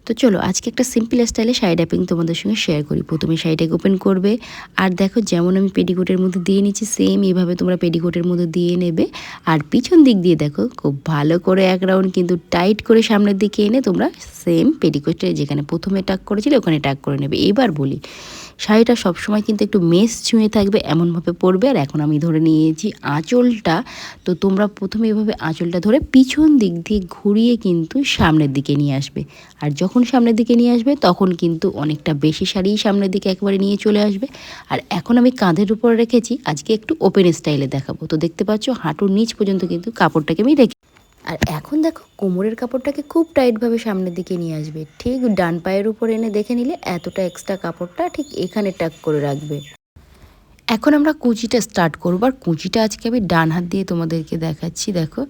তো চলো আজকে একটা সিম্পল স্টাইলে শাড়ি ড্যাপিং তোমাদের সঙ্গে শেয়ার করি। প্রথমে শাড়িটাকে ওপেন করবে, আর দেখো যেমন আমি পেটিকোটের মধ্যে দিয়ে নিচ্ছি সেম এইভাবে তোমরা পেটিকোটের মধ্যে দিয়ে নেবে। আর পিছন দিক দিয়ে দেখো খুব ভালো করে এক রাউন্ড কিন্তু টাইট করে সামনের দিকে এনে তোমরা সেম পেটিকোটে যেখানে প্রথমে টাক করেছিলে ওখানে টাক করে নেবে। এবার বলি, শাড়িটা সবসময় কিন্তু একটু মেস ছুঁয়ে থাকবে এমনভাবে পরবে। আর এখন আমি ধরে নিয়েছি আঁচলটা, তো তোমরা প্রথমে এভাবে আঁচলটা ধরে পিছন দিক দিয়ে ঘুরিয়ে কিন্তু সামনের দিকে নিয়ে আসবে। আর যখন সামনের দিকে নিয়ে আসবে তখন কিন্তু অনেকটা বেশি শাড়ি সামনের দিকে একবারে নিয়ে চলে আসবে। আর এখন আমি কাঁধের উপর রেখেছি, আজকে একটু ওপেন স্টাইলে দেখাবো। তো দেখতে পাচ্ছ হাঁটুর নিচ পর্যন্ত কিন্তু কাপড়টাকে আমি রেখে, আর এখন দেখো কোমরের কাপড়টাকে খুব টাইটভাবে সামনের দিকে নিয়ে আসবে। ঠিক ডান পায়ের উপর এনে দেখে নিলে এতটা এক্সট্রা কাপড়টা ঠিক এখানে টাক করে রাখবে। এখন আমরা কুচিটা স্টার্ট করবো, আর কুচিটা আজকে আমি ডান হাত দিয়ে তোমাদেরকে দেখাচ্ছি। দেখো,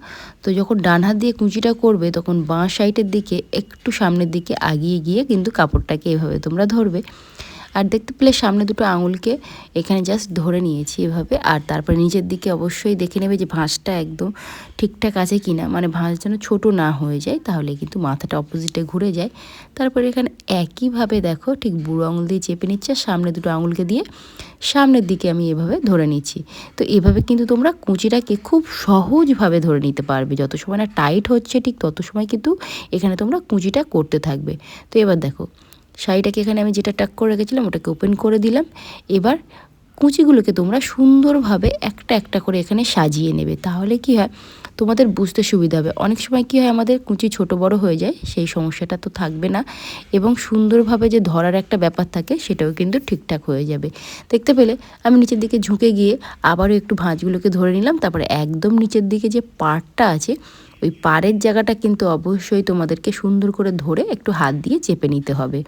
তো যখন ডান হাত দিয়ে কুচিটা করবে তখন বাঁ সাইডের দিকে একটু সামনের দিকে আগিয়ে গিয়ে কিন্তু কাপড়টাকে এভাবে তোমরা ধরবে। আর দেখতে পেলে সামনে দুটো আঙুলকে এখানে জাস্ট ধরে নিয়েছি এভাবে। আর তারপরে নিচের দিকে অবশ্যই দেখে নেবে যে ভাঁজটা একদম ঠিকঠাক আছে কি না, মানে ভাঁজ যেন ছোটো না হয়ে যায়, তাহলে কিন্তু মাথাটা অপোজিটে ঘুরে যায়। তারপরে এখানে একইভাবে দেখো ঠিক বুড়ো আঙুল দিয়ে চেপে নিচ্ছে, সামনে দুটো আঙুলকে দিয়ে সামনের দিকে আমি এভাবে ধরে নিচ্ছি। তো এভাবে কিন্তু তোমরা কুচিটাকে খুব সহজভাবে ধরে নিতে পারবে। যত সময় না টাইট হচ্ছে ঠিক তত সময় কিন্তু এখানে তোমরা কুচিটা করতে থাকবে। তো এবার দেখো শাড়িটাকে এখানে আমি যেটা টাক করে রেখেছিলাম ওটাকে ওপেন করে দিলাম। এবার কুচিগুলোকে তোমরা সুন্দরভাবে একটা একটা করে এখানে সাজিয়ে নেবে, তাহলে কি হয় তোমাদের বুঝতে সুবিধা হবে। অনেক সময় কি হয় আমাদের কুচি ছোট বড় হয়ে যায়, সেই সমস্যাটা তো থাকবে না, এবং সুন্দরভাবে যে ধরার একটা ব্যাপার থাকে সেটাও কিন্তু ঠিকঠাক হয়ে যাবে। দেখতে পেলে আমি নিচের দিকে ঝুঁকে গিয়ে আবারও একটু ভাঁজগুলোকে ধরে নিলাম। তারপরে একদম নিচের দিকে যে পাড়টা আছে ওই পাড়ের জায়গাটা কিন্তু অবশ্যই তোমাদেরকে সুন্দর করে ধরে একটু হাত দিয়ে চেপে নিতে হবে,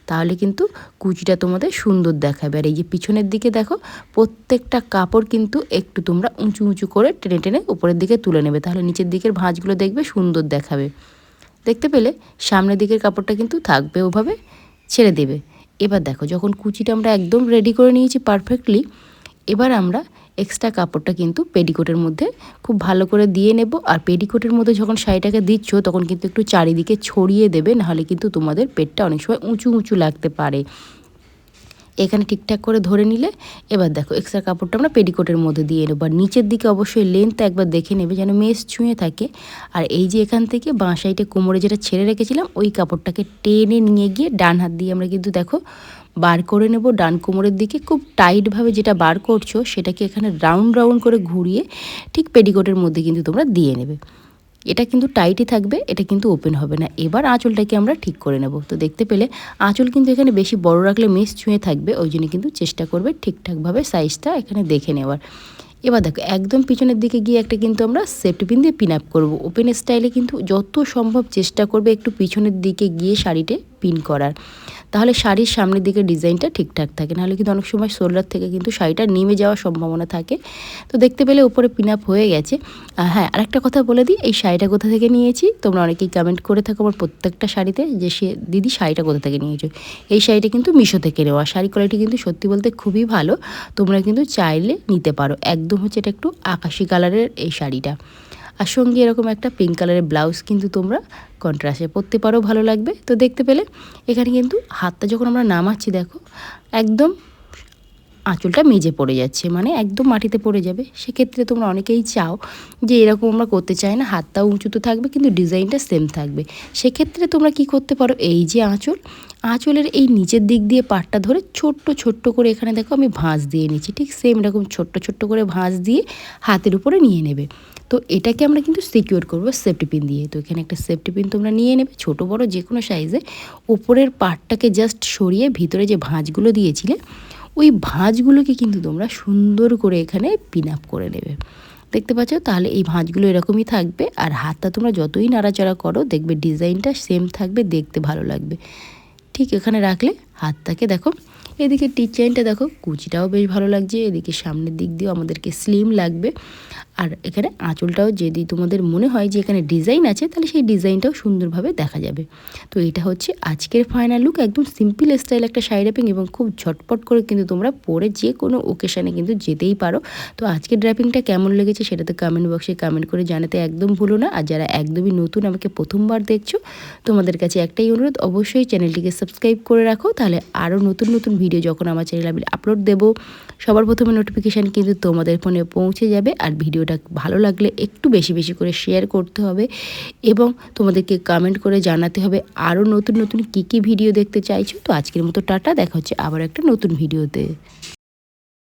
তাহলে কিন্তু কুচিটা তোমাদের সুন্দর দেখাবে। আর এই যে পিছনের দিকে দেখো প্রত্যেকটা কাপড় কিন্তু একটু তোমরা উঁচু উঁচু করে টেনে টেনে উপরের দিকে তুলে নেবে, তাহলে নিচের দিকের ভাঁজগুলো দেখবে সুন্দর দেখাবে। দেখতে পেলে সামনের দিকের কাপড়টা কিন্তু থাকবে ওভাবে, ছেড়ে দেবে। এবার দেখো যখন কুচিটা আমরা একদম রেডি করে নিয়েছি পারফেক্টলি, এবার আমরা এক্সট্রা কাপড়টা কিন্তু পেটিকোটের মধ্যে খুব ভালো করে দিয়ে নেব। আর পেটিকোটের মধ্যে যখন শাড়িটাকে দিচ্ছ তখন কিন্তু একটু চারিদিকে ছড়িয়ে দেবে, নাহলে কিন্তু তোমাদের পেটটা অনেক সময় উঁচু উঁচু লাগতে পারে। এখানে ঠিকঠাক করে ধরে নিলে এবার দেখো এক্সট্রা কাপড়টা আমরা পেটিকোটের মধ্যে দিয়ে নেবো। আর নিচের দিকে অবশ্যই লেন্থটা একবার দেখে নেবে যেন মেস ছুঁয়ে থাকে। আর এই যে এখান থেকে বাঁ সাইডে কোমরে যেটা ছেড়ে রেখেছিলাম ওই কাপড়টাকে টেনে নিয়ে গিয়ে ডান হাত দিয়ে আমরা কিন্তু দেখো বার করে নেব ডান কোমরের দিকে। খুব টাইটভাবে যেটা বার করছো সেটাকে এখানে রাউন্ড রাউন্ড করে ঘুরিয়ে ঠিক পেটিকোটের মধ্যে কিন্তু তোমরা দিয়ে নেবে। এটা কিন্তু টাইটই থাকবে, এটা কিন্তু ওপেন হবে না। এবার আঁচলটাকে আমরা ঠিক করে নেব। তো দেখতে পেলে আঁচল কিন্তু এখানে বেশি বড় রাখলে মেস ছুঁয়ে থাকবে, ওই জন্য কিন্তু চেষ্টা করবে ঠিকঠাকভাবে সাইজটা এখানে দেখে নেওয়ার। এবার দেখো একদম পিছনের দিকে গিয়ে একটা কিন্তু আমরা সেফটি পিন দিয়ে পিন আপ করবো। ওপেন স্টাইলে কিন্তু যত সম্ভব চেষ্টা করবে একটু পিছনের দিকে গিয়ে শাড়িতে পিন করার, তাহলে শাড়ির সামনের দিকে ডিজাইনটা ঠিকঠাক থাকে, নাহলে কিন্তু অনেক সময় শোল্ডার থেকে কিন্তু শাড়িটা নেমে যাওয়ার সম্ভাবনা থাকে। তো দেখতে পেলে উপরে পিন আপ হয়ে গেছে। হ্যাঁ, আরেকটা কথা বলে দিই, এই শাড়িটা কোথা থেকে নিয়েছি তোমরা অনেকেই কমেন্ট করে থাকো আমার প্রত্যেকটা শাড়িতে যে দিদি শাড়িটা কোথা থেকে নিয়েছো। এই শাড়িটা কিন্তু মিশো থেকে নেওয়া। শাড়ি কোয়ালিটি কিন্তু সত্যি বলতে খুবই ভালো, তোমরা কিন্তু চাইলে নিতে পারো। একদম হচ্ছে এটা একটু আকাশি কালারের এই শাড়িটা, আর সঙ্গে এরকম একটা পিঙ্ক কালারের ব্লাউজ কিন্তু তোমরা কন্ট্রাস্টে পরতে পারো, ভালো লাগবে। তো দেখতে পেলে এখানে কিন্তু হাতটা যখন আমরা নামাচ্ছি দেখো একদম আঁচলটা মেজে পড়ে যাচ্ছে, মানে একদম মাটিতে পড়ে যাবে। সেক্ষেত্রে তোমরা অনেকেই চাও যে এরকম আমরা করতে চাই না, হাতটাও উঁচুতে থাকবে কিন্তু ডিজাইনটা সেম থাকবে। সেক্ষেত্রে তোমরা কি করতে পারো, এই যে আঁচলের এই নিচের দিক দিয়ে পাটটা ধরে ছোট্ট ছোট্ট করে এখানে দেখো আমি ভাঁজ দিয়ে নিচ্ছি, ঠিক সেম এরকম ছোট্ট ছোট্ট করে ভাঁজ দিয়ে হাতের উপরে নিয়ে নেবে। তো এটাকে আমরা কিন্তু সিকিউর করবো সেফটি পিন দিয়ে। তো এখানে একটা সেফটি পিন তোমরা নিয়ে নেবে, ছোট বড় যে কোনো সাইজে। উপরের পাটটাকে জাস্ট সরিয়ে ভিতরে যে ভাঁজগুলো দিয়েছিলে ওই ভাঁজগুলোকে কিন্তু তোমরা সুন্দর করে এখানে পিন আপ করে নেবে। দেখতে পাচ্ছ, তাহলে এই ভাঁজগুলো এরকমই থাকবে। আর হাতটা তোমরা যতই নাড়াচাড়া করো দেখবে ডিজাইনটা সেম থাকবে, দেখতে ভালো লাগবে। ঠিক এখানে রাখলে হাতটাকে দেখো এদিকে ডিজাইনটা দেখো কুচিটাও বেশ ভালো লাগছে, এদিকে সামনের দিক দিয়েও আমাদেরকে স্লিম লাগবে। আর এখানে আঁচলটাও যদি তোমাদের মনে হয় যে এখানে ডিজাইন আছে, তাহলে সেই ডিজাইনটাও সুন্দরভাবে দেখা যাবে। তো এটা হচ্ছে আজকের ফাইনাল লুক। একদম সিম্পল স্টাইল একটা শাড়ি ড্র্যাপিং এবং খুব ঝটপট করে কিন্তু তোমরা পরে যে কোনো ওকেশানে কিন্তু যেতেই পারো। তো আজকের ড্র্যাপিংটা কেমন লেগেছে সেটা তো কমেন্ট বক্সে কমেন্ট করে জানাতে একদম ভুলো না। আর যারা একদমই নতুন আমাকে প্রথমবার দেখছো, তোমাদের কাছে একটাই অনুরোধ, অবশ্যই চ্যানেলটিকে সাবস্ক্রাইব করে রাখো, তাহলে আরও নতুন নতুন ভিডিও যখন আমার চ্যানেলে আমি আপলোড দেবো সবার প্রথমে নোটিফিকেশান কিন্তু তোমাদের ফোনে পৌঁছে যাবে। আর ভিডিওটা ভালো লাগলে একটু বেশি বেশি করে শেয়ার করতে হবে এবং তোমাদেরকে কমেন্ট করে জানাতে হবে আরও নতুন নতুন কী কী ভিডিও দেখতে চাইছো। তো আজকের মতো টাটা, দেখা হচ্ছে আবার একটা নতুন ভিডিওতে।